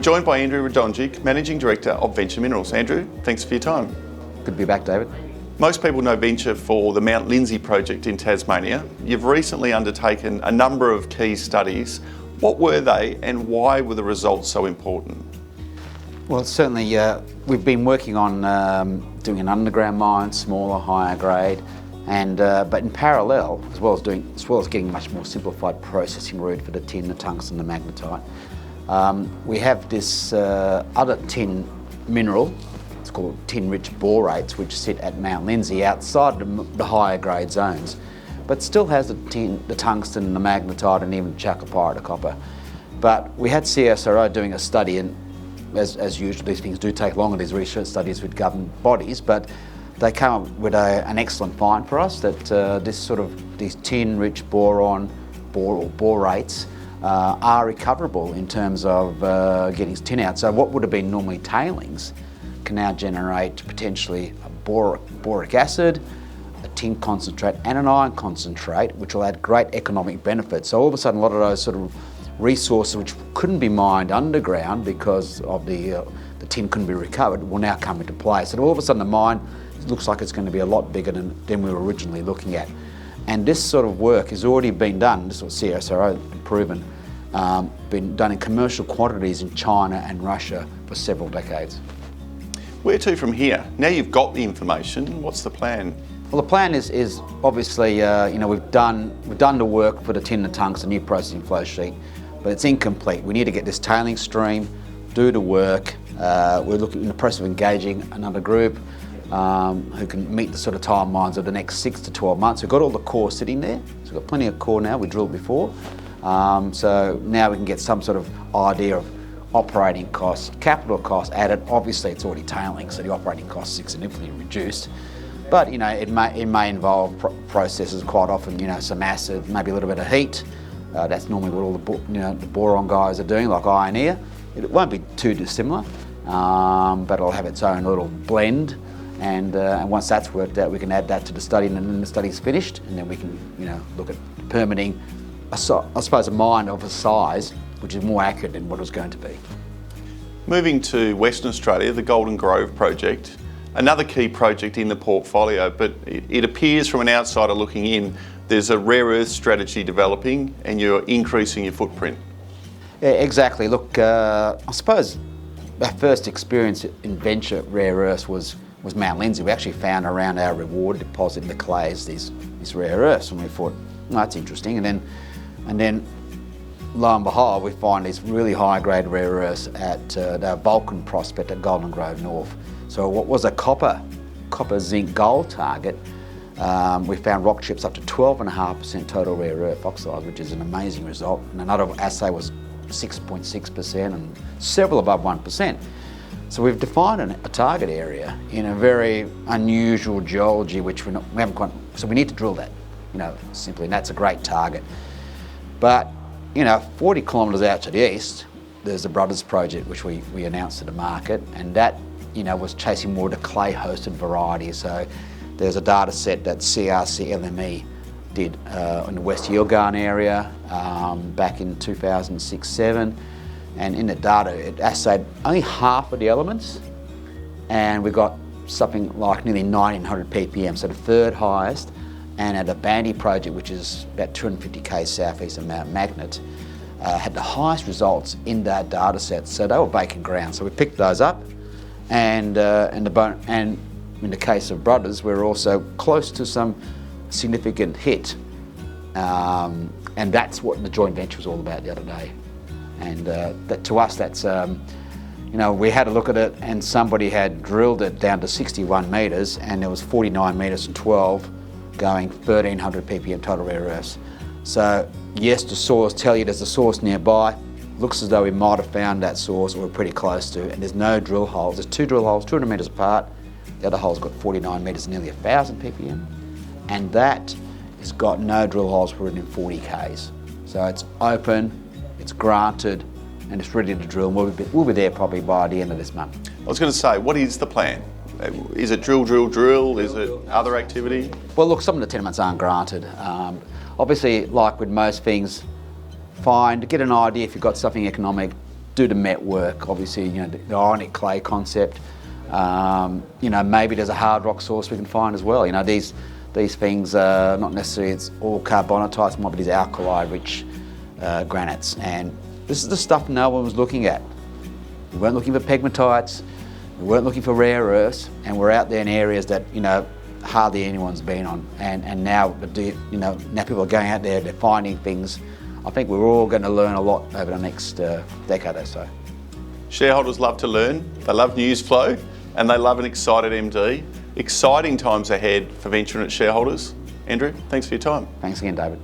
joined by Andrew Radonjic, Managing Director of Venture Minerals. Andrew, thanks for your time. Good to be back, David. Most people know Venture for the Mount Lindsay project in Tasmania. You've recently undertaken a number of key studies. What were they and why were the results so important? Well, certainly we've been working on doing an underground mine, smaller, higher grade, and but in parallel, as well as getting a much more simplified processing route for the tin, the tungsten, the magnetite, we have this other tin mineral. It's called tin-rich borates, which sit at Mount Lindsay outside the higher grade zones, but still has the tin, the tungsten, the magnetite, and even chalcopyrite copper. But we had CSIRO doing a study, and as usual, these things do take longer, these research studies with government bodies, but they came up with an excellent find for us that these tin-rich borates are recoverable in terms of getting tin out. So what would have been normally tailings can now generate potentially a boric acid, a tin concentrate and an iron concentrate, which will add great economic benefits. So all of a sudden a lot of those sort of resources which couldn't be mined underground because of the tin couldn't be recovered will now come into play. So all of a sudden the mine looks like it's going to be a lot bigger than we were originally looking at. And this sort of work has already been done, this is what CSIRO has proven, been done in commercial quantities in China and Russia for several decades. Where to from here? Now you've got the information, what's the plan? Well, the plan is obviously, we've done the work for the tin and tungsten, new processing flow sheet, but it's incomplete. We need to get this tailing stream, do the work. We're looking in the process of engaging another group who can meet the sort of timelines of the next 6 to 12 months. We've got all the core sitting there, so we've got plenty of core now. We drilled before, so now we can get some sort of idea of operating costs, capital costs added. Obviously, it's already tailing, so the operating costs are significantly reduced. But it may involve processes quite often. Some acid, maybe a little bit of heat. That's normally what all the boron guys are doing, like iron ore. It won't be too dissimilar, but it'll have its own little blend. And once that's worked out, we can add that to the study, and then the study's finished, and then we can look at permitting. I suppose a mine of a size which is more accurate than what it was going to be. Moving to Western Australia, the Golden Grove project. Another key project in the portfolio, but it appears from an outsider looking in, there's a rare earth strategy developing and you're increasing your footprint. Yeah, exactly. Look, I suppose our first experience in venture rare earths was Mount Lindsay. We actually found around our reward deposit in the clays these rare earths, and we thought, that's interesting. And then lo and behold, we find these really high grade rare earths at the Vulcan prospect at Golden Grove North. So what was a copper zinc gold target, we found rock chips up to 12.5% total rare earth oxide, which is an amazing result. And another assay was 6.6% and several above 1%. So we've defined a target area in a very unusual geology, which we haven't quite, so we need to drill that, simply, and that's a great target. But 40 kilometres out to the east, there's the Brothers project, which we announced to the market, and that was chasing more the clay-hosted variety. So there's a data set that CRC LME did in the West Yilgarn area back in 2006-07, and in the data it assayed only half of the elements, and we got something like nearly 1900 ppm, so the third highest. And at a Bandy project, which is about 250 km southeast of Mount Magnet, had the highest results in that data set. So they were vacant ground. So we picked those up, and in the case of Brothers, we're also close to some significant hit, and that's what the joint venture was all about the other day. And that to us, that's we had a look at it, and somebody had drilled it down to 61 metres, and there was 49 metres and 12. Going 1300 ppm total rare earths. So yes, the source tell you there's a source nearby. Looks as though we might have found that source, or we're pretty close to, and there's no drill holes. There's 2 drill holes, 200 metres apart. The other hole's got 49 metres, nearly 1000 ppm, and that has got no drill holes for it in 40 k's. So it's open, it's granted, and it's ready to drill. We'll be there probably by the end of this month. I was going to say, what is the plan? Is it drill? Is it other activity? Well, look, some of the tenements aren't granted. Obviously, like with most things, fine to get an idea if you've got something economic do the met work. Obviously, you know, the ionic clay concept. You know, maybe there's a hard rock source we can find as well. You know, these things are not necessarily it's all carbonatites, might be these alkali-rich granites, and this is the stuff no one was looking at. We weren't looking for pegmatites, we weren't looking for rare earths, and we're out there in areas that, you know, hardly anyone's been on. And now, you know, now people are going out there, they're finding things. I think we're all going to learn a lot over the next decade or so. Shareholders love to learn, they love news flow, and they love an excited MD. Exciting times ahead for VentureInit shareholders. Andrew, thanks for your time. Thanks again, David.